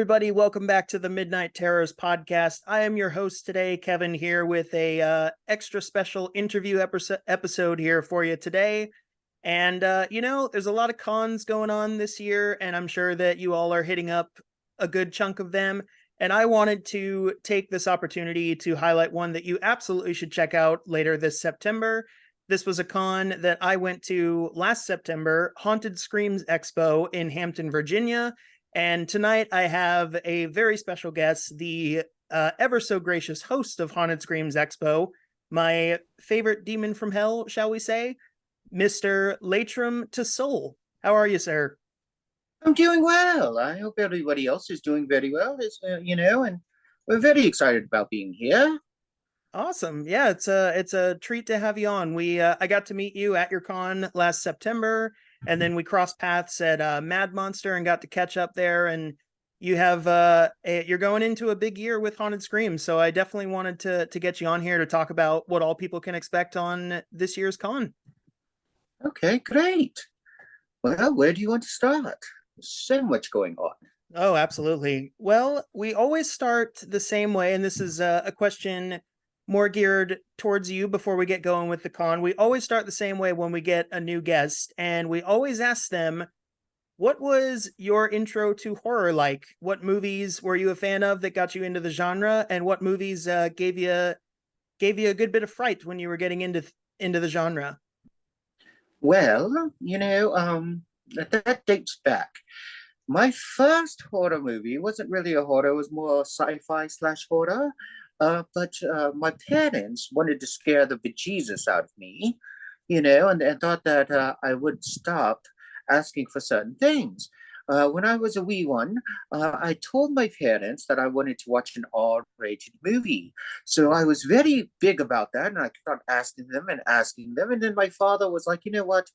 everybody. Welcome back to the Midnight Terrors podcast. I am your host today, Kevin, here with a extra special interview episode here for you today. And, there's a lot of cons going on this year, and I'm sure that you all are hitting up a good chunk of them. And I wanted to take this opportunity to highlight one that you absolutely should check out later this September. This was a con that I went to last September, Haunted Screams Expo in Hampton, Virginia. And tonight I have a very special guest, the ever so gracious host of Haunted Screams Expo, my favorite demon from hell, shall we say, Mr. Laitram Tsol. How are you, sir? I'm doing well. I hope everybody else is doing very well, and we're very excited about being here. Awesome. Yeah, it's a treat to have you on. I got to meet you at your con last September, and then we crossed paths at Mad Monster and got to catch up there. And you have you're going into a big year with Haunted Screams, so I definitely wanted to get you on here to talk about what all people can expect on this year's con. Okay, great. Well, where do you want to start? There's so much going on. Oh, absolutely. Well, we always start the same way, and this is a question more geared towards you before we get going with the con. We always start the same way when we get a new guest, and we always ask them, what was your intro to horror like? What movies were you a fan of that got you into the genre, and what movies gave you a good bit of fright when you were getting into the genre? Well, that dates back. My first horror movie wasn't really a horror, it was more sci-fi slash horror. But my parents wanted to scare the bejesus out of me, and thought that I would stop asking for certain things. When I was a wee one, I told my parents that I wanted to watch an R-rated movie. So I was very big about that, and I kept on asking them and asking them. And then my father was like, you know what?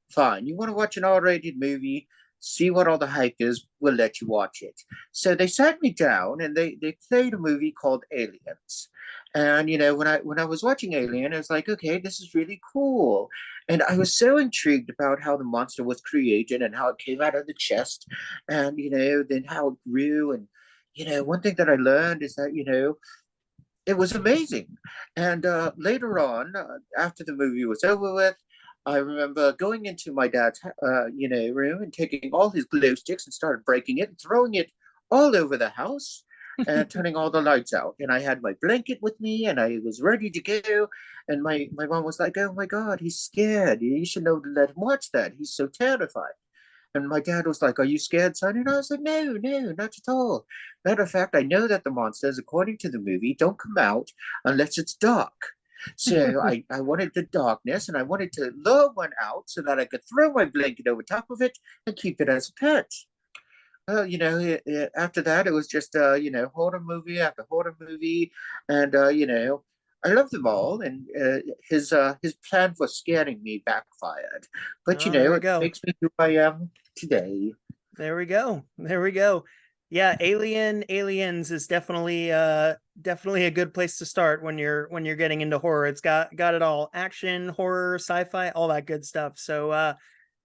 Fine, you want to watch an R-rated movie? See what all the hype is. We'll let you watch it. So they sat me down and they played a movie called Aliens. And when I was watching Alien, I was like, okay, this is really cool. And I was so intrigued about how the monster was created and how it came out of the chest, and then how it grew. And one thing that I learned is that it was amazing. And later on, after the movie was over with, I remember going into my dad's, room and taking all his glow sticks and started breaking it and throwing it all over the house and turning all the lights out. And I had my blanket with me and I was ready to go. And my mom was like, "Oh my God, he's scared. You should know to let him watch that. He's so terrified." And my dad was like, "Are you scared, son?" And I was like, "No, no, not at all. Matter of fact, I know that the monsters, according to the movie, don't come out unless it's dark." So I wanted the darkness and I wanted to lure one out so that I could throw my blanket over top of it and keep it as a pet. After that, it was just, horror movie after horror movie. And, I love them all. And his plan for scaring me backfired. But, Oh, there we it go. makes me who I am today. There we go. There we go. Yeah, Aliens is definitely a good place to start when you're getting into horror. It's got it all. Action, horror, sci-fi, all that good stuff. So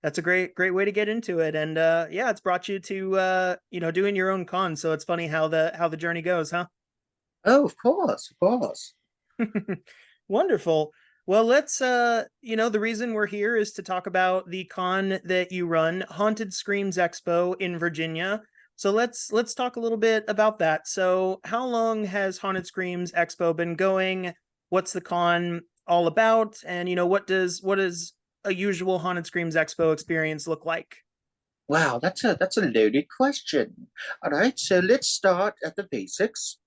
that's a great way to get into it. And yeah, it's brought you to doing your own con. So it's funny how the journey goes, huh? Oh, of course, of course. Wonderful. Well, let's the reason we're here is to talk about the con that you run, Haunted Screams Expo in Virginia. So let's talk a little bit about that. So, how long has Haunted Screams Expo been going? What's the con all about? And what does a usual Haunted Screams Expo experience look like? Wow, that's a loaded question. All right, so let's start at the basics.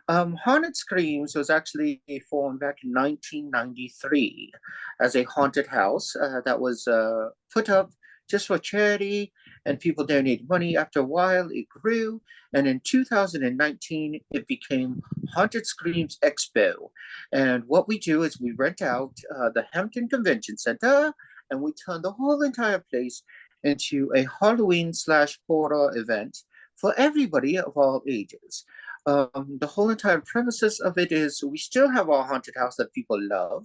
Haunted Screams was actually formed back in 1993 as a haunted house that was put up just for charity, and people donated money. After a while, it grew, and in 2019, it became Haunted Screams Expo. And what we do is we rent out the Hampton Convention Center, and we turn the whole entire place into a Halloween slash horror event for everybody of all ages. The whole entire premises of it is we still have our haunted house that people love,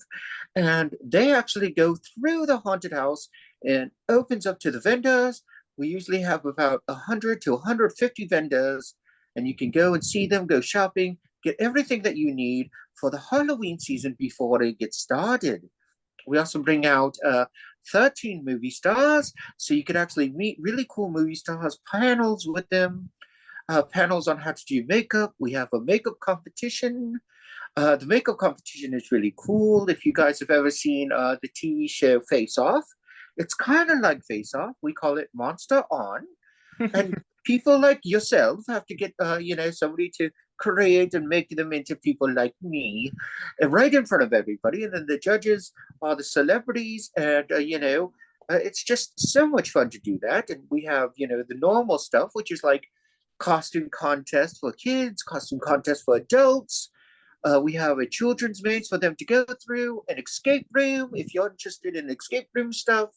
and they actually go through the haunted house and opens up to the vendors. We usually have about 100 to 150 vendors, and you can go and see them, go shopping, get everything that you need for the Halloween season before it gets started. We also bring out 13 movie stars, so you can actually meet really cool movie stars, panels with them, panels on how to do makeup. We have a makeup competition. The makeup competition is really cool. If you guys have ever seen the TV show Face Off, it's kind of like Face Off. We call it Monster On, and people like yourself have to get somebody to create and make them into people like me, and right in front of everybody. And then the judges are the celebrities, and it's just so much fun to do that. And we have the normal stuff, which is like costume contest for kids, costume contest for adults. We have a children's maze for them to go through, an escape room if you're interested in escape room stuff.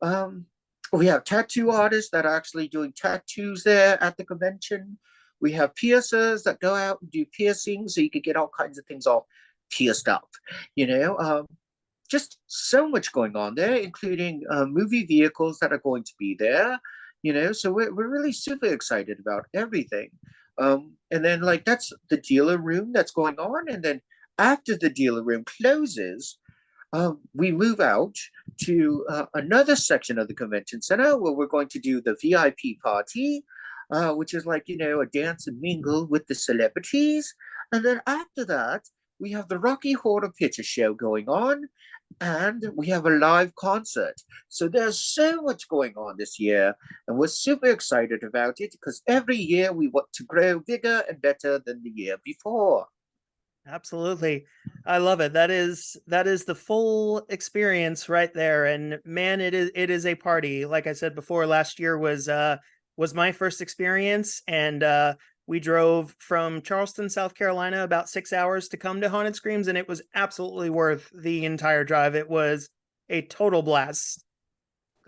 Um, we have tattoo artists that are actually doing tattoos there at the convention. We have piercers that go out and do piercings, so you could get all kinds of things all pierced up. You know, just so much going on there, including movie vehicles that are going to be there. So we're really super excited about everything. And then like that's the dealer room that's going on, and then after the dealer room closes, we move out to another section of the convention center where we're going to do the VIP party, which is like, a dance and mingle with the celebrities. And then after that, we have the Rocky Horror Picture Show going on, and we have a live concert. So there's so much going on this year, and we're super excited about it because every year we want to grow bigger and better than the year before. Absolutely. I love it. That is the full experience right there. And man, it is a party. Like I said before, last year was my first experience, and we drove from Charleston, South Carolina, about 6 hours to come to Haunted Screams, and it was absolutely worth the entire drive. It was a total blast.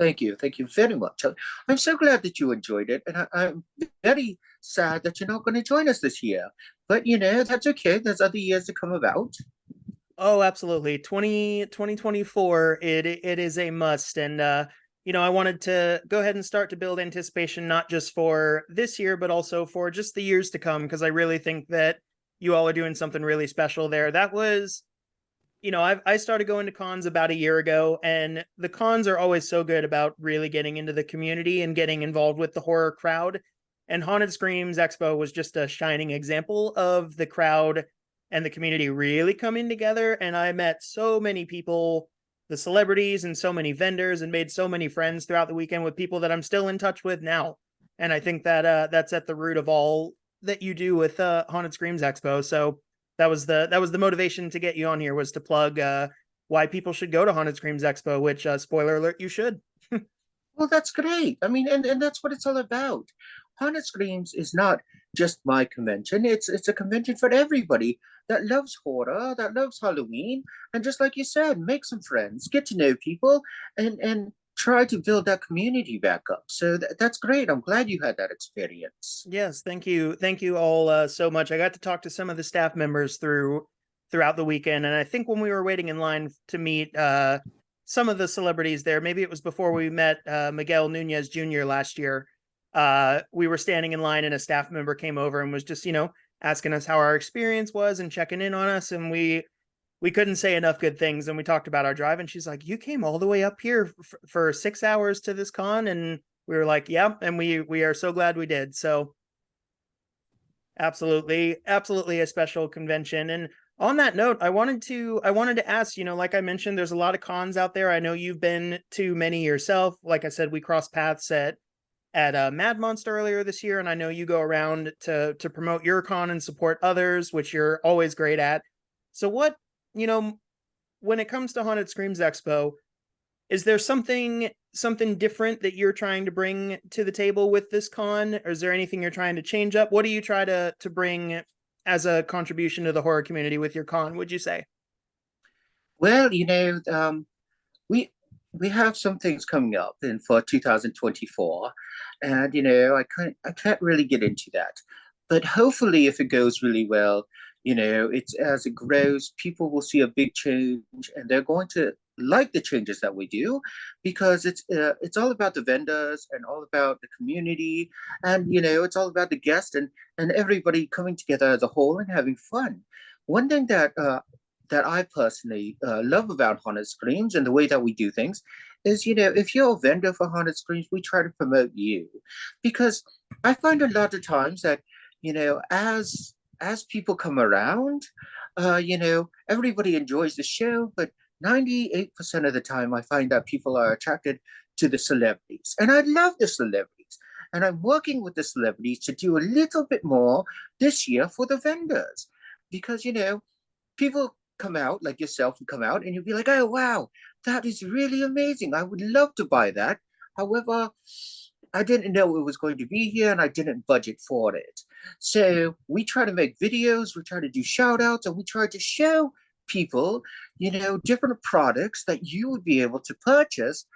Thank you. Thank you very much. I'm so glad that you enjoyed it. And I'm very sad that you're not going to join us this year. But, that's okay. There's other years to come about. Oh, absolutely. 2024, it is a must. And I wanted to go ahead and start to build anticipation not just for this year, but also for just the years to come, because I really think that you all are doing something really special there. That was, I started going to cons about a year ago, and the cons are always so good about really getting into the community and getting involved with the horror crowd. And Haunted Screams Expo was just a shining example of the crowd and the community really coming together. And I met so many people, the celebrities, and so many vendors, and made so many friends throughout the weekend with people that I'm still in touch with now. And I think that that's at the root of all that you do with Haunted Screams Expo. So that was the motivation to get you on here, was to plug why people should go to Haunted Screams Expo, which spoiler alert, you should. Well, that's great. I mean, and that's what it's all about. Haunted Screams is not just my convention. It's a convention for everybody that loves horror, that loves Halloween, and just like you said, make some friends, get to know people, and try to build that community back up. So that's great. I'm glad you had that experience. Yes, thank you all so much. I got to talk to some of the staff members throughout the weekend, and I think when we were waiting in line to meet some of the celebrities there, maybe it was before we met Miguel Nunez Jr. last year. We were standing in line, and a staff member came over and was just, asking us how our experience was and checking in on us, and we couldn't say enough good things. And we talked about our drive, and she's like, "You came all the way up here for 6 hours to this con?" And we were like, "Yep," and we are so glad we did. So absolutely a special convention. And on that note, I wanted to ask, like I mentioned, there's a lot of cons out there. I know you've been to many yourself. Like I said, we crossed paths at Mad Monster earlier this year, and I know you go around to promote your con and support others, which you're always great at. So what, you know, when it comes to Haunted Screams Expo, is there something different that you're trying to bring to the table with this con? Or is there anything you're trying to change up? What do you try to bring as a contribution to the horror community with your con, would you say? Well, we we have some things coming up in for 2024, and I can't really get into that. But hopefully, if it goes really well, it's as it grows, people will see a big change, and they're going to like the changes that we do because it's all about the vendors and all about the community, and it's all about the guests and everybody coming together as a whole and having fun. One thing that I personally love about Haunted Screams and the way that we do things is, if you're a vendor for Haunted Screams, we try to promote you, because I find a lot of times that, as people come around, everybody enjoys the show, but 98% of the time, I find that people are attracted to the celebrities. And I love the celebrities. And I'm working with the celebrities to do a little bit more this year for the vendors. Because, people come out, like yourself, and come out, and you'll be like, oh, wow, that is really amazing. I would love to buy that. However, I didn't know it was going to be here and I didn't budget for it. So we try to make videos, we try to do shout outs, and we try to show people, different products that you would be able to purchase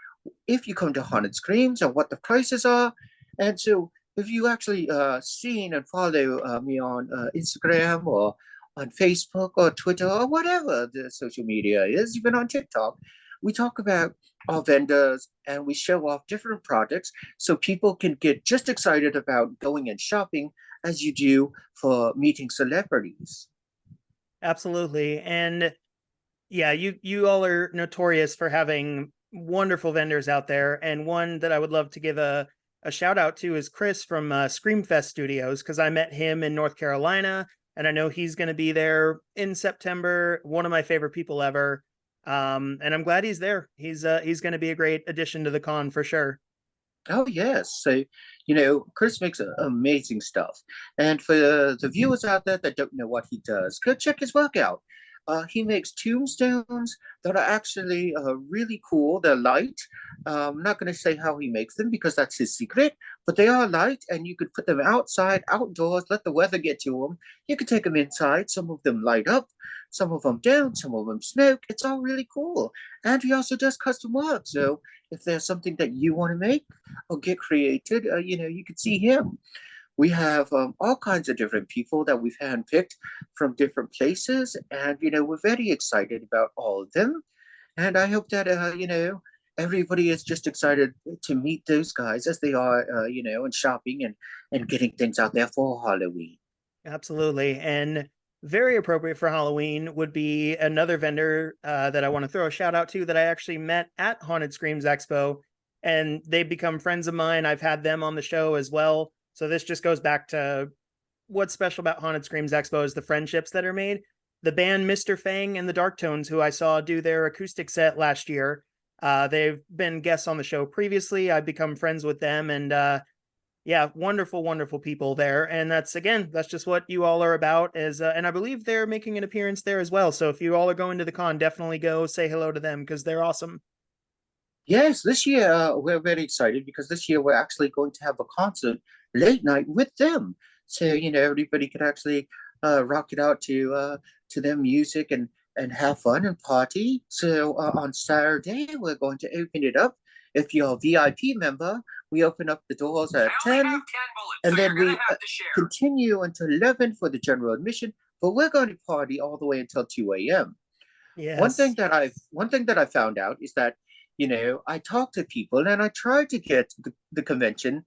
if you come to Haunted Screams and what the prices are. And so if you actually seen and follow me on Instagram or on Facebook or Twitter or whatever the social media is, even on TikTok, we talk about our vendors and we show off different products so people can get just excited about going and shopping as you do for meeting celebrities. Absolutely. And yeah, you all are notorious for having wonderful vendors out there. And one that I would love to give a shout out to is Chris from Screamfest Studios, because I met him in North Carolina, and I know he's going to be there in September. One of my favorite people ever. And I'm glad he's there. He's going to be a great addition to the con for sure. Oh yes, so Chris makes amazing stuff, and for the viewers out there that don't know what he does, go check his work out. He makes tombstones that are actually really cool. They're light. I'm not going to say how he makes them because that's his secret, but they are light, and you could put them outside, outdoors, let the weather get to them. You could take them inside. Some of them light up, some of them don't, some of them smoke. It's all really cool. And he also does custom work. So if there's something that you want to make or get created, you could see him. We have all kinds of different people that we've handpicked from different places, and we're very excited about all of them. And I hope that everybody is just excited to meet those guys as they are, and shopping and getting things out there for Halloween. Absolutely. And very appropriate for Halloween would be another vendor that I want to throw a shout out to that I actually met at Haunted Screams Expo, and they've become friends of mine. I've had them on the show as well. So this just goes back to what's special about Haunted Screams Expo is the friendships that are made. The band Mr. Fang and the Darktones, who I saw do their acoustic set last year, they've been guests on the show previously. I've become friends with them, and yeah, wonderful, wonderful people there. And that's just what you all are about. And I believe they're making an appearance there as well. So if you all are going to the con, definitely go say hello to them because they're awesome. Yes, this year we're very excited because this year we're actually going to have a concert late night with them. So everybody could actually rock it out to their music and have fun and party. So on Saturday we're going to open it up. If you're a VIP member, we open up the doors at 10, and then we continue until 11 for the general admission. But we're going to party all the way until 2 a.m. Yes. One thing that I found out is that I talk to people and I try to get the convention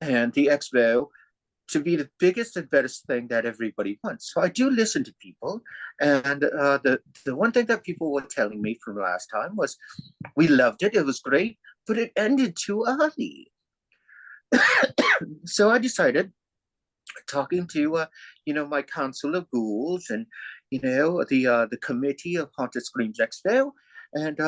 and the expo to be the biggest and best thing that everybody wants. So I do listen to people, and the one thing that people were telling me from last time was, we loved it, it was great, but it ended too early. So I decided, talking to my council of ghouls and the committee of Haunted Screams Expo, and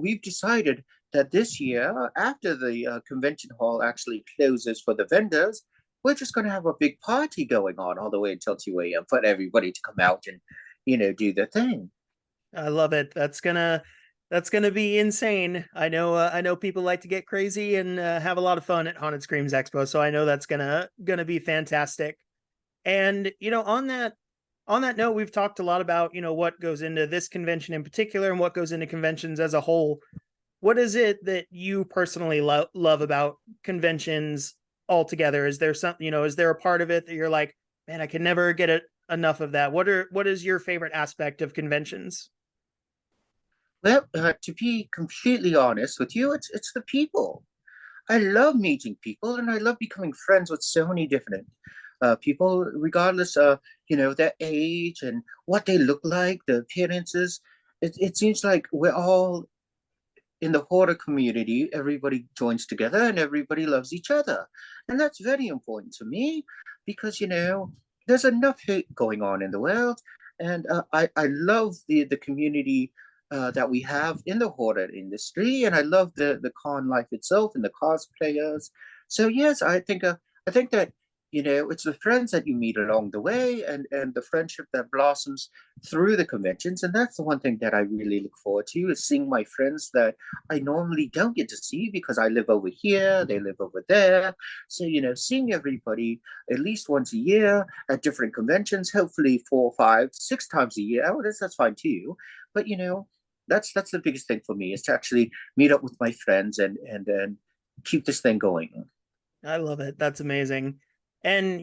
we've decided that this year, after the convention hall actually closes for the vendors, we're just going to have a big party going on all the way until 2 a.m. for everybody to come out and do the thing. I love it. That's gonna be insane. I know people like to get crazy and have a lot of fun at Haunted Screams Expo, so I know that's gonna be fantastic. And on that note, we've talked a lot about what goes into this convention in particular and what goes into conventions as a whole. What is it that you personally love about conventions altogether? Is there something, is there a part of it that you're like, man, I can never get enough of that? What is your favorite aspect of conventions? Well, to be completely honest with you, it's the people. I love meeting people, and I love becoming friends with so many different people, regardless of their age and what they look like, the appearances. It seems like we're all in the horror community. Everybody joins together, and everybody loves each other, and that's very important to me because there's enough hate going on in the world, and I love the community that we have in the horror industry, and I love the con life itself and the cosplayers. So yes, I think that it's the friends that you meet along the way, and the friendship that blossoms through the conventions, and that's the one thing that I really look forward to is seeing my friends that I normally don't get to see because I live over here, they live over there. So seeing everybody at least once a year at different conventions, hopefully 4, 5, 6 times a year. Oh, that's fine too. But that's the biggest thing for me is to actually meet up with my friends and keep this thing going. I love it. That's amazing. And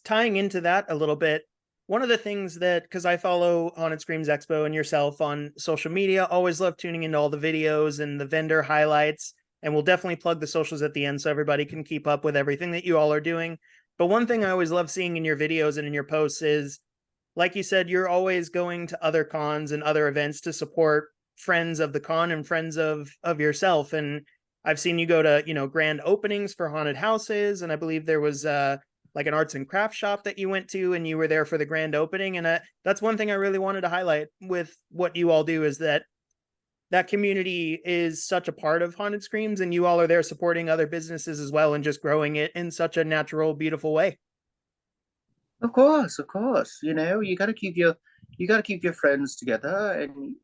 tying into that a little bit, one of the things that, because I follow Haunted Screams Expo and yourself on social media, always love tuning into all the videos and the vendor highlights. And we'll definitely plug the socials at the end so everybody can keep up with everything that you all are doing. But one thing I always love seeing in your videos and in your posts is, like you said, you're always going to other cons and other events to support friends of the con and friends of yourself. And I've seen you go to, grand openings for haunted houses. And I believe there was like an arts and craft shop that you went to and you were there for the grand opening. And that's one thing I really wanted to highlight with what you all do is that that community is such a part of Haunted Screams, and you all are there supporting other businesses as well and just growing it in such a natural, beautiful way. Of course, of course. You got to keep your friends together, and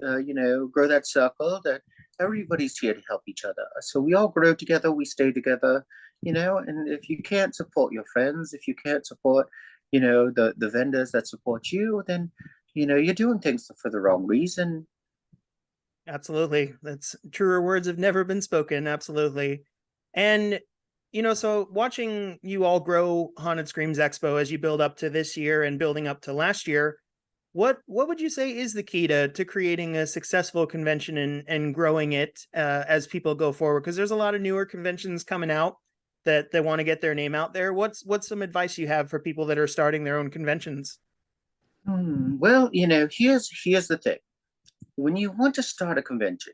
grow that circle that everybody's here to help each other. So we all grow together, we stay together. And if you can't support your friends, if you can't support, the vendors that support you, then you're doing things for the wrong reason. Absolutely. That's truer words have never been spoken. Absolutely. And so watching you all grow Haunted Screams Expo as you build up to this year and building up to last year, what would you say is the key to creating a successful convention and growing it as people go forward? Because there's a lot of newer conventions coming out that they want to get their name out there. What's some advice you have for people that are starting their own conventions? Well, here's the thing. When you want to start a convention,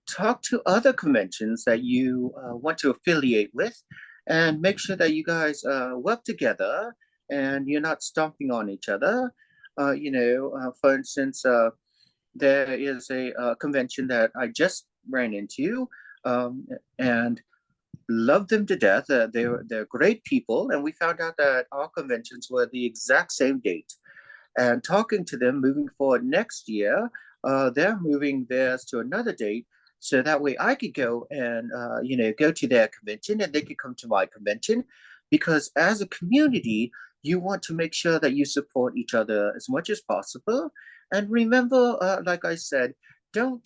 talk to other conventions that you want to affiliate with and make sure that you guys work together and you're not stomping on each other. For instance, there is a convention that I just ran into and loved them to death. They're great people, and we found out that our conventions were the exact same date and talking to them moving forward next year. They're moving theirs to another date. So that way I could go and, go to their convention and they could come to my convention. Because as a community, you want to make sure that you support each other as much as possible. And remember, like I said, don't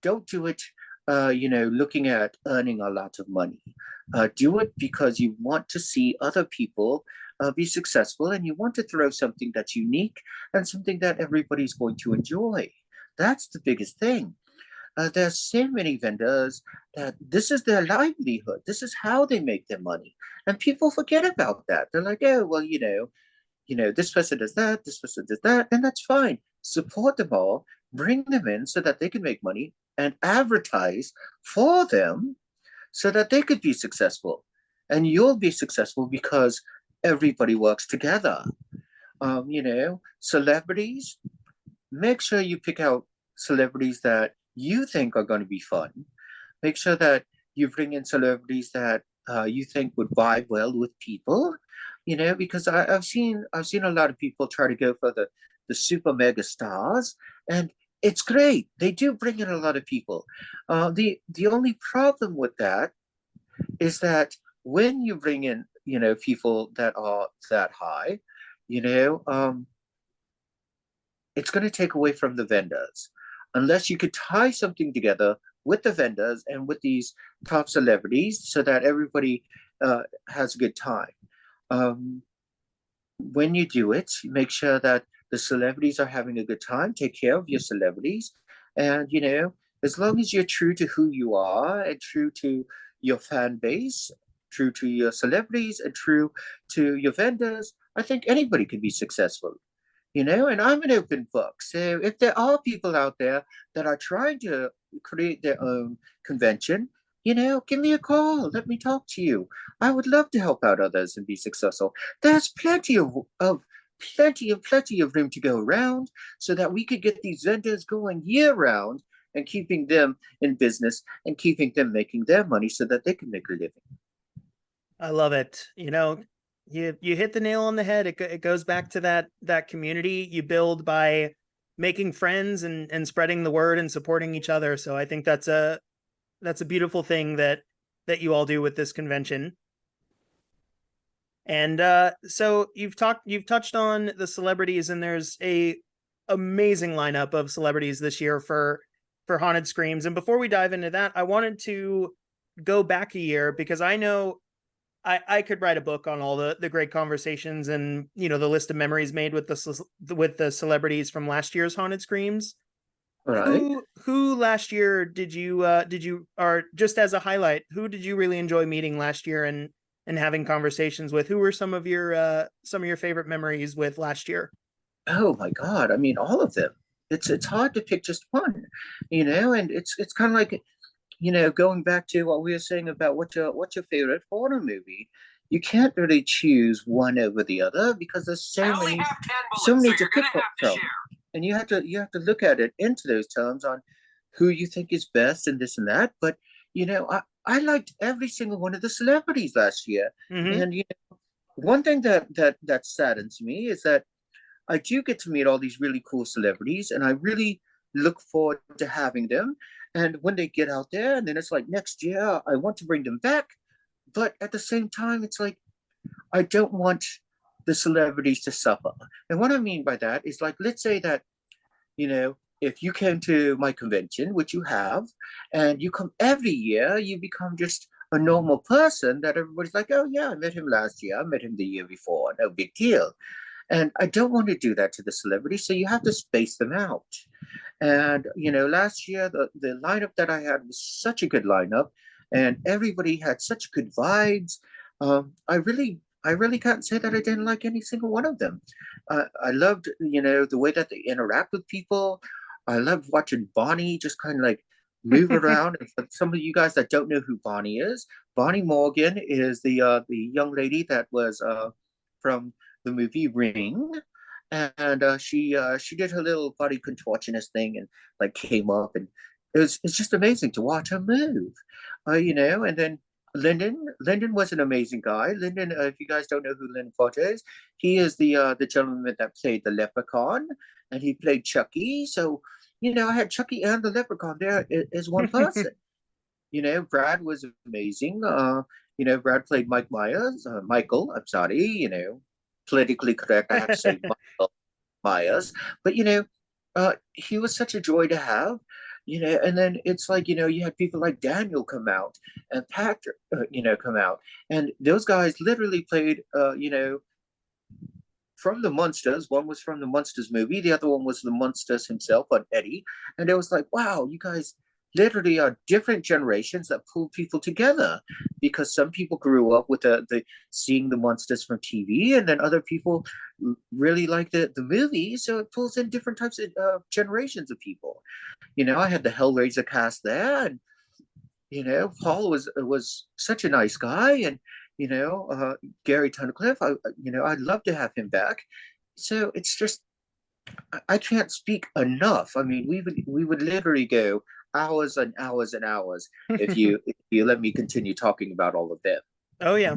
don't do it, looking at earning a lot of money. Do it because you want to see other people be successful and you want to throw something that's unique and something that everybody's going to enjoy. That's the biggest thing. There's so many vendors that this is their livelihood. This is how they make their money. And people forget about that. They're like, oh, well, this person does that, this person does that, and that's fine. Support them all, bring them in so that they can make money and advertise for them so that they could be successful. And you'll be successful because everybody works together. Celebrities, make sure you pick out celebrities that you think are going to be fun. Make sure that you bring in celebrities that you think would vibe well with people. Because I've seen a lot of people try to go for the super mega stars, and it's great. They do bring in a lot of people. The only problem with that is that when you bring in people that are that high, you know um, it's going to take away from the vendors. Unless you could tie something together with the vendors and with these top celebrities so that everybody has a good time. Um, when you do it, make sure that the celebrities are having a good time. Take care of your celebrities And, as long as you're true to who you are and true to your fan base, true to your celebrities, and true to your vendors, I think anybody can be successful. And I'm an open book. So if there are people out there that are trying to create their own convention, give me a call. Let me talk to you. I would love to help out others and be successful. There's plenty of room to go around so that we could get these vendors going year round and keeping them in business and keeping them making their money so that they can make a living. I love it. You hit the nail on the head. It goes back to that community you build by making friends and spreading the word and supporting each other. So I think that's a beautiful thing that you all do with this convention. And so you've touched on the celebrities, and there's a amazing lineup of celebrities this year for Haunted Screams. And before we dive into that, I wanted to go back a year because I know I could write a book on all the great conversations and the list of memories made with the celebrities from last year's Haunted Screams. All right. Who last year did you or just as a highlight, who did you really enjoy meeting last year and having conversations with? Who were some of your favorite memories with last year? Oh my God. I mean, all of them. It's hard to pick just one, and it's kind of like, going back to what we were saying about what's your favorite horror movie. You can't really choose one over the other because there's so many to pick from. And you have to look at it into those terms on who you think is best and this and that. But I liked every single one of the celebrities last year. Mm-hmm. And one thing that saddens me is that I do get to meet all these really cool celebrities, and I really look forward to having them. And when they get out there, and then it's like next year, I want to bring them back. But at the same time, it's like I don't want the celebrities to suffer. And what I mean by that is like, let's say that, if you came to my convention, which you have, and you come every year, you become just a normal person that everybody's like, oh, yeah, I met him last year. I met him the year before. No big deal. And I don't want to do that to the celebrities. So you have to space them out. And, last year, the lineup that I had was such a good lineup, and everybody had such good vibes. I really can't say that I didn't like any single one of them. I loved, the way that they interact with people. I loved watching Bonnie just kind of like move around. And for some of you guys that don't know who Bonnie is, Bonnie Morgan is the young lady that was from the movie Ring, and she did her little body contortionist thing and like came up, and it's just amazing to watch her move, and then Lyndon was an amazing guy. Lyndon, if you guys don't know who Lyndon Forte is, he is the gentleman that played the Leprechaun, and he played Chucky. So I had Chucky and the Leprechaun there as one person. Brad was amazing. Brad played Michael. I'm sorry. Politically correct. I have to say Michael Myers, but he was such a joy to have. And then it's like, you had people like Daniel come out and Patrick, come out. And those guys literally played, from the Munsters. One was from the Munsters movie. The other one was the Munsters himself on Eddie. And it was like, wow, you guys literally are different generations that pull people together, because some people grew up with the seeing the monsters from TV, and then other people really like the movie, so it pulls in different types of generations of people. I had the Hellraiser cast there, and Paul was such a nice guy, and Gary Tunnicliffe, I'd love to have him back. So it's just, I can't speak enough. I mean, we would literally go hours and hours and hours if you let me continue talking about all of them. Oh yeah.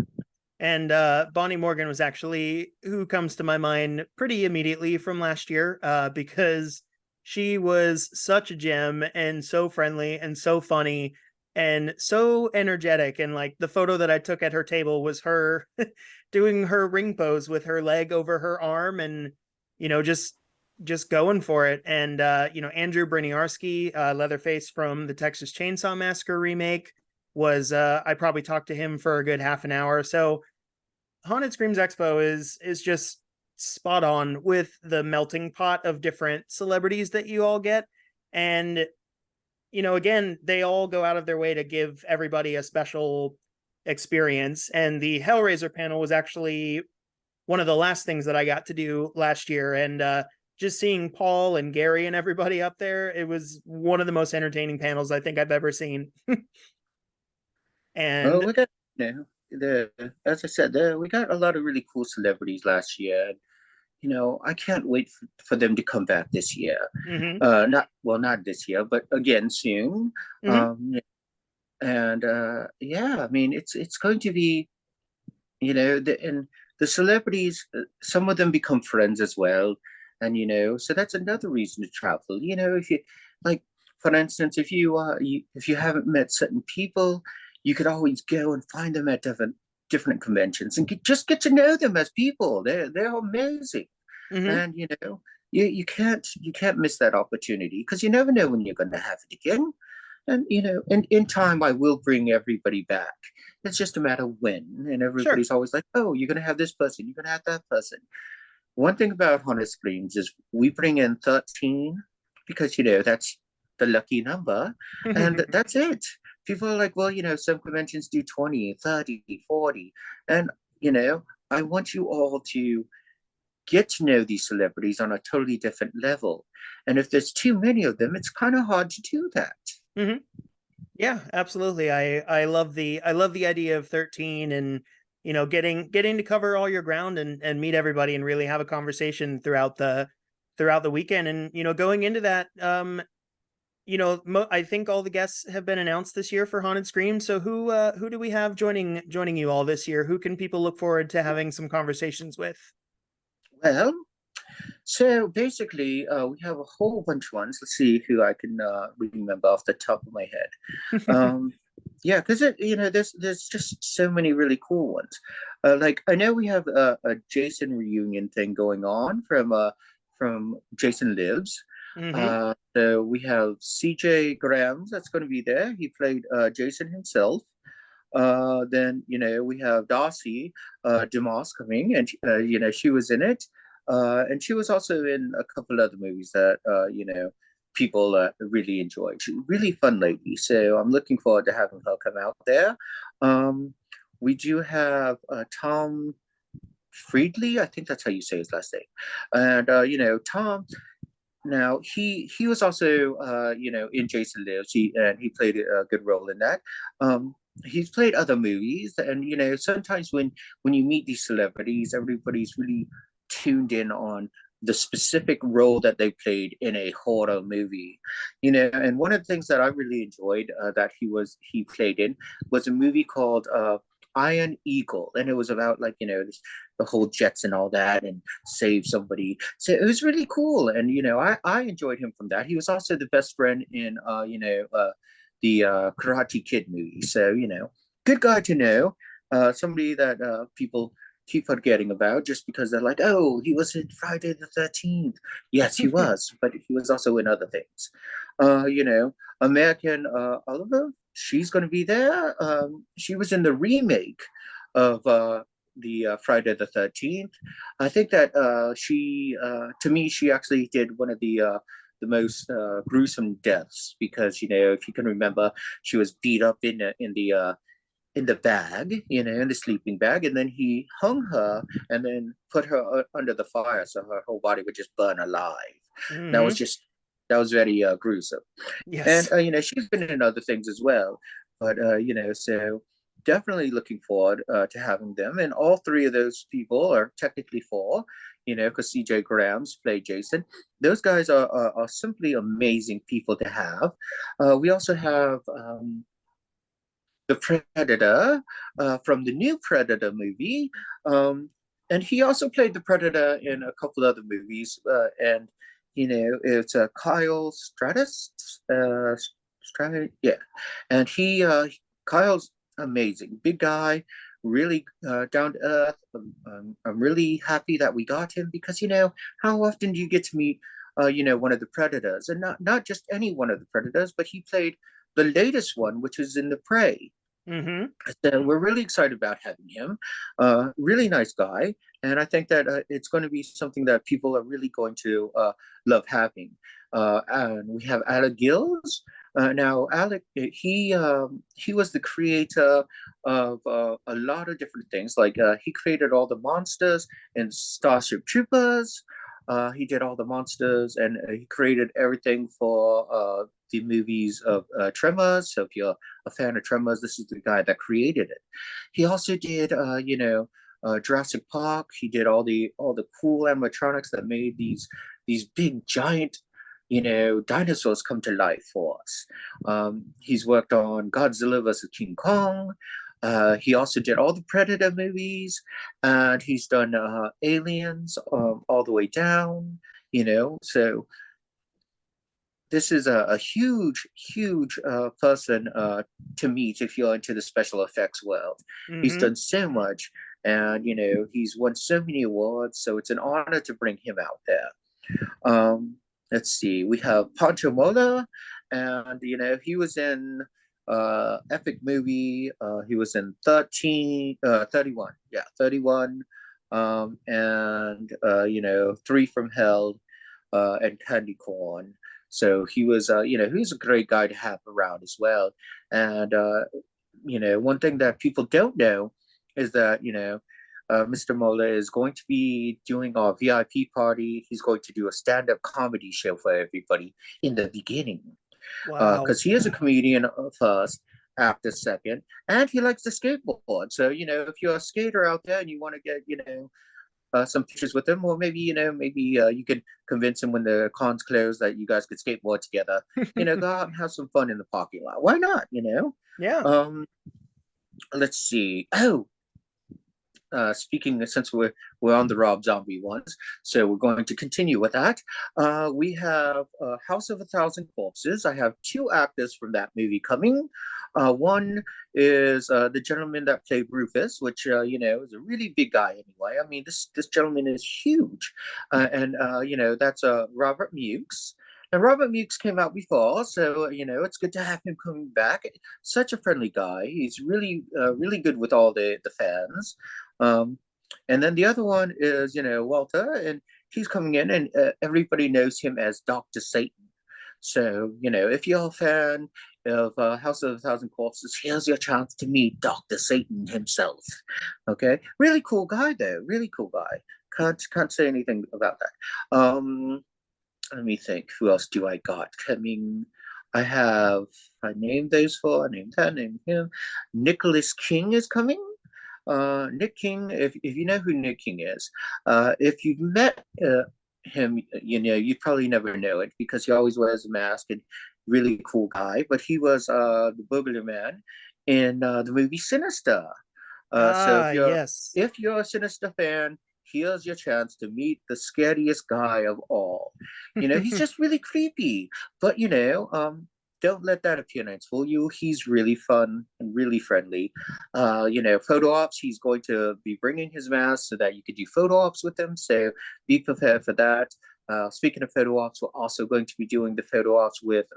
And Bonnie Morgan was actually who comes to my mind pretty immediately from last year, because she was such a gem and so friendly and so funny and so energetic. And like the photo that I took at her table was her doing her ring pose with her leg over her arm and, just going for it. And, Andrew Briniarski, Leatherface from the Texas Chainsaw Massacre remake was, I probably talked to him for a good half an hour. So Haunted Screams Expo is just spot on with the melting pot of different celebrities that you all get. And again, they all go out of their way to give everybody a special experience. And the Hellraiser panel was actually one of the last things that I got to do last year. And just seeing Paul and Gary and everybody up there, it was one of the most entertaining panels I think I've ever seen. Well, And we got, as I said, we got a lot of really cool celebrities last year. I can't wait for them to come back this year. mm-hmm, Not this year, but again soon. mm-hmm, And yeah, I mean, it's going to be, and the celebrities, some of them become friends as well, and so that's another reason to travel. If you like, for instance, if you haven't met certain people, you could always go and find them at different conventions and just get to know them as people. They're amazing, mm-hmm. and you can't miss that opportunity because you never know when you're going to have it again. And in time, I will bring everybody back. It's just a matter of when. And Sure. everybody's always like, "Oh, you're gonna have this person. You're gonna have that person." One thing about Haunted Screams is we bring in 13 because that's the lucky number, and that's it. People are like, "Well, some conventions do 20, 30, 40," and I want you all to get to know these celebrities on a totally different level. And if there's too many of them, it's kind of hard to do that. Mm-hmm. Yeah, absolutely. I love the idea of 13, and getting to cover all your ground and meet everybody and really have a conversation throughout the weekend. And going into that, I think all the guests have been announced this year for Haunted Scream. So who do we have joining you all this year? Who can people look forward to having some conversations with? Well, so basically, we have a whole bunch of ones. Let's see who I can remember off the top of my head. Um, yeah, because there's just so many really cool ones. Like I know we have a Jason reunion thing going on from Jason Lives. Mm-hmm. So we have CJ Grams that's going to be there. He played Jason himself. Then we have Darcy DeMoss coming, and she was in it, and she was also in a couple other movies that people really enjoyed. She's a really fun lady, so I'm looking forward to having her come out there. Um, we do have Tom Friedley, I think that's how you say his last name, and Tom. Now he was also in Jason Lives. He played a good role in that. He's played other movies, and sometimes when you meet these celebrities, everybody's really tuned in on the specific role that they played in a horror movie. And one of the things that I really enjoyed that he played in was a movie called Iron Eagle, and it was about like the whole jets and all that, and save somebody. So it was really cool, and I enjoyed him from that. He was also the best friend in the Karate Kid movie. So good guy to know. Somebody that people keep forgetting about just because they're like, oh, he was in Friday the 13th. Yes, he was, but he was also in other things. American Oliver, she's going to be there. She was in the remake of the Friday the 13th. I think that to me, she actually did one of the most gruesome deaths because if you can remember, she was beat up in the bag, in the sleeping bag, and then he hung her and then put her under the fire so her whole body would just burn alive. That was Mm-hmm. just that was very gruesome. And Yes. she's been in other things as well, but so definitely looking forward to having them. And all three of those people are technically four, because CJ Grams played Jason. Those guys are simply amazing people to have. We also have the Predator from the new Predator movie. And he also played the Predator in a couple other movies. And, it's Kyle Stratus. Yeah. And Kyle's amazing. Big guy, really down to earth. I'm really happy that we got him because, how often do you get to meet, one of the Predators? And not just any one of the Predators, but he played the latest one, which is in the Prey. Mm-hmm. So we're really excited about having him. Really nice guy, and I think that it's going to be something that people are really going to love having. And we have Alec Gills. Now, Alec, he was the creator of a lot of different things. Like he created all the monsters in Starship Troopers. He did all the monsters, and he created everything for the movies of Tremors. So if you're a fan of Tremors, this is the guy that created it. He also did, Jurassic Park. He did all the cool animatronics that made these big giant, dinosaurs come to life for us. He's worked on Godzilla versus King Kong. He also did all the Predator movies, and he's done Aliens all the way down. So this is a huge, huge person to meet if you're into the special effects world. He's Mm-hmm. done so much, and he's won so many awards. So it's an honor to bring him out there. Let's see, we have Pancho Mola, and he was in epic movie. He was in 31, yeah, 31, and Three from Hell, and Candy Corn. So he was a great guy to have around as well. And one thing that people don't know is that Mr. Mola is going to be doing our VIP party. He's going to do a stand-up comedy show for everybody in the beginning, Wow. because he is a comedian first, actor second, and he likes to skateboard. So if you're a skater out there and you want to get some pictures with him, or maybe you could convince him when the con's closed that you guys could skateboard together. Go out and have some fun in the parking lot. Why not? Yeah. Um, let's see. Oh, speaking, since we're on the Rob Zombie ones, so we're going to continue with that. We have House of a Thousand Corpses. I have two actors from that movie coming. One is the gentleman that played Rufus, which is a really big guy anyway. I mean, this gentleman is huge, and that's Robert Mukes. And Robert Mukes came out before, so it's good to have him coming back. Such a friendly guy. He's really good with all the fans. Um, and then the other one is, Walter, and he's coming in, and everybody knows him as Dr. Satan. So, if you're a fan of House of a Thousand Corpses, here's your chance to meet Dr. Satan himself. Okay, really cool guy, though. Really cool guy. Can't say anything about that. Let me think. Who else do I got coming? I named those four. I named that. Named him. Nicholas King is coming. Nick King, if you know who Nick King is, if you've met him, you probably never know it because he always wears a mask and really cool guy. But he was the Burglar Man in the movie Sinister. So Ah, yes. if you're a Sinister fan, here's your chance to meet the scariest guy of all. He's just really creepy, but don't let that appearance fool you. He's really fun and really friendly. Photo ops, he's going to be bringing his mask so that you could do photo ops with him. So be prepared for that. Speaking of photo ops, we're also going to be doing the photo ops with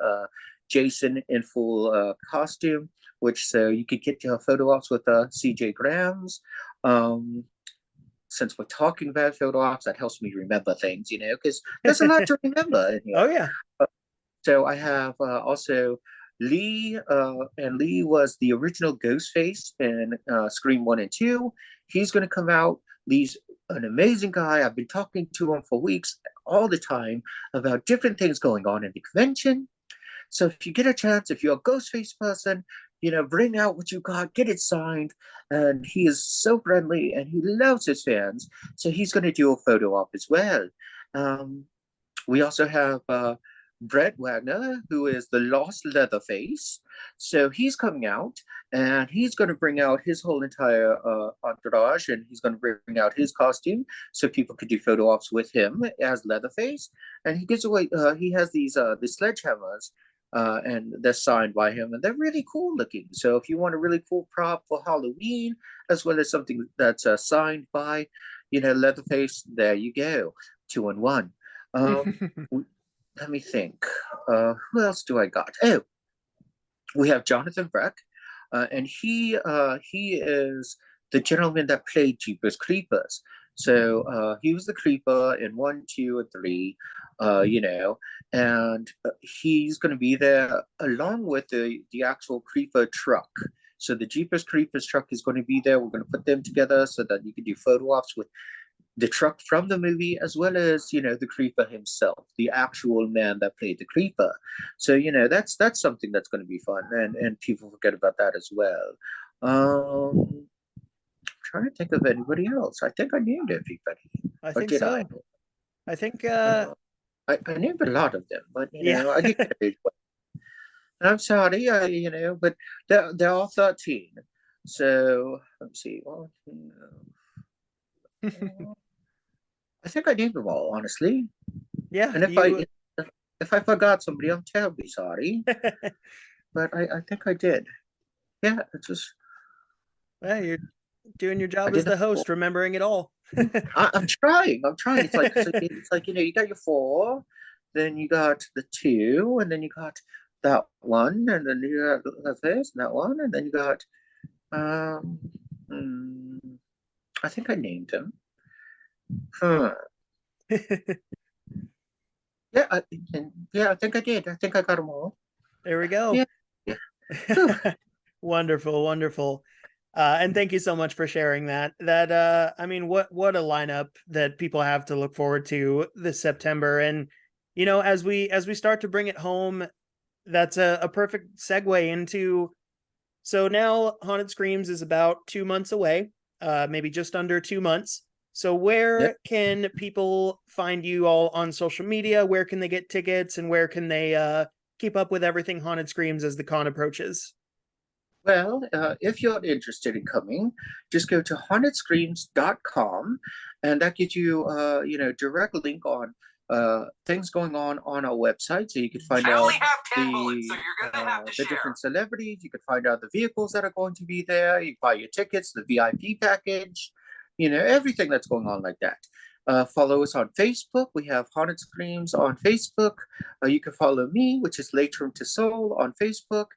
Jason in full costume, which so you could get your photo ops with CJ Grams. Since we're talking about photo ops, that helps me remember things, because there's a lot to remember in here. Oh yeah. So I have also Lee, and Lee was the original Ghostface in Scream 1 and 2. He's going to come out. Lee's an amazing guy. I've been talking to him for weeks all the time about different things going on in the convention. So if you get a chance, if you're a Ghostface person, bring out what you got, get it signed. And he is so friendly and he loves his fans. So he's going to do a photo op as well. We also have Brett Wagner, who is the Lost Leatherface. So he's coming out and he's going to bring out his whole entire entourage, and he's going to bring out his costume so people could do photo ops with him as Leatherface. And he gives away, he has these the sledgehammers. And they're signed by him, and they're really cool looking. So if you want a really cool prop for Halloween, as well as something that's signed by, Leatherface, there you go, 2-in-1. Um, Let me think. Who else do I got? Oh, we have Jonathan Breck, and he is the gentleman that played Jeepers Creepers. So he was the creeper in 1, 2, and 3, you know, and he's going to be there along with the actual creeper truck. So the Jeepers Creepers truck is going to be there. We're going to put them together so that you can do photo ops with the truck from the movie, as well as the creeper himself, the actual man that played the creeper. So that's something that's going to be fun, and people forget about that as well. Trying to think of anybody else. I think I named everybody, I or think did I? so. I think I named a lot of them, but yeah. I get carried away. And I'm sorry, but they're all 13. So let's see. Well, I think I named them all, honestly. Yeah, And you if I forgot somebody, I'm terribly sorry. But I think I did. Yeah, it's just yeah, you're doing your I job as did the that. host, remembering it all. I'm trying. I'm trying. It's like you got your 4, then you got the 2, and then you got that one, and then you got this and that one, and then you got um. hmm, I think I named him. Huh. Yeah, yeah, I think I did. I think I got them all. There we go. Yeah. Yeah. Whew. Wonderful, wonderful. And thank you so much for sharing that. I mean, what a lineup that people have to look forward to this September. And as we start to bring it home, that's a perfect segue into. So now Haunted Screams is about 2 months away, maybe just under 2 months. So Yep. where can people find you all on social media? Where can they get tickets, and where can they keep up with everything Haunted Screams as the con approaches? Well, if you're interested in coming, just go to hauntedscreams.com, and that gives you, direct link on things going on our website, so you can find out the different celebrities. You can find out the vehicles that are going to be there. You buy your tickets, the VIP package, everything that's going on like that. Follow us on Facebook. We have Haunted Screams on Facebook. You can follow me, which is Laitram Tsol on Facebook.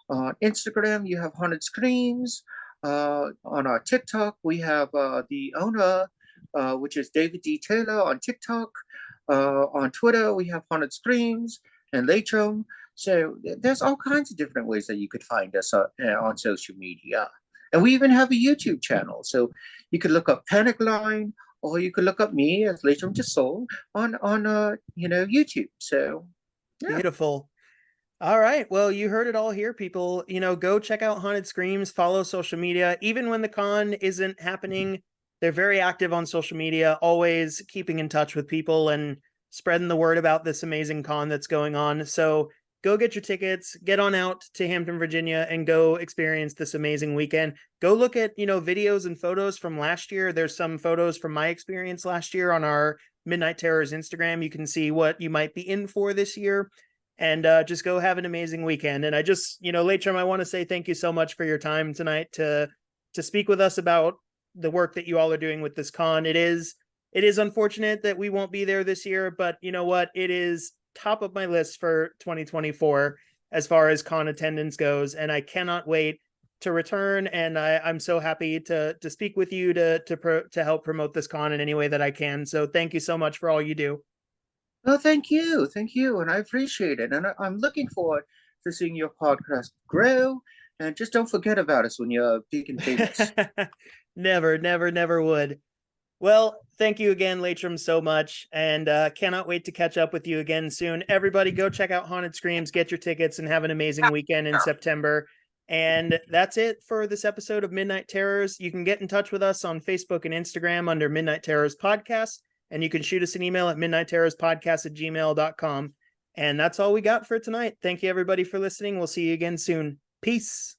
On Instagram, you have Haunted Screams. On our TikTok, we have the owner, which is David D. Taylor on TikTok. On Twitter, we have Haunted Screams and Laitram. So there's all kinds of different ways that you could find us on social media. And we even have a YouTube channel. So you could look up Panic Line, or you could look up me as Laitram Tsol on YouTube. So yeah. Beautiful. All right. Well, you heard it all here, people. Go check out Haunted Screams, follow social media. Even when the con isn't happening, they're very active on social media, always keeping in touch with people and spreading the word about this amazing con that's going on. So go get your tickets, get on out to Hampton, Virginia, and go experience this amazing weekend. Go look at, videos and photos from last year. There's some photos from my experience last year on our Midnight Terrors Instagram. You can see what you might be in for this year, and just go have an amazing weekend. And I just, Laitram, I want to say thank you so much for your time tonight to speak with us about the work that you all are doing with this con. It is unfortunate that we won't be there this year, but you know what? It is top of my list for 2024 as far as con attendance goes, and I cannot wait to return. And I'm so happy to speak with you to help promote this con in any way that I can. So thank you so much for all you do. Oh, thank you, and I appreciate it, and I'm looking forward to seeing your podcast grow. And just don't forget about us when you're big and famous. Never, never, never would. Well, thank you again, Laitram, so much, and cannot wait to catch up with you again soon. Everybody, go check out Haunted Screams, get your tickets, and have an amazing weekend in September. And that's it for this episode of Midnight Terrors. You can get in touch with us on Facebook and Instagram under Midnight Terrors Podcast, and you can shoot us an email at midnightterrorspodcast@gmail.com. And that's all we got for tonight. Thank you, everybody, for listening. We'll see you again soon. Peace.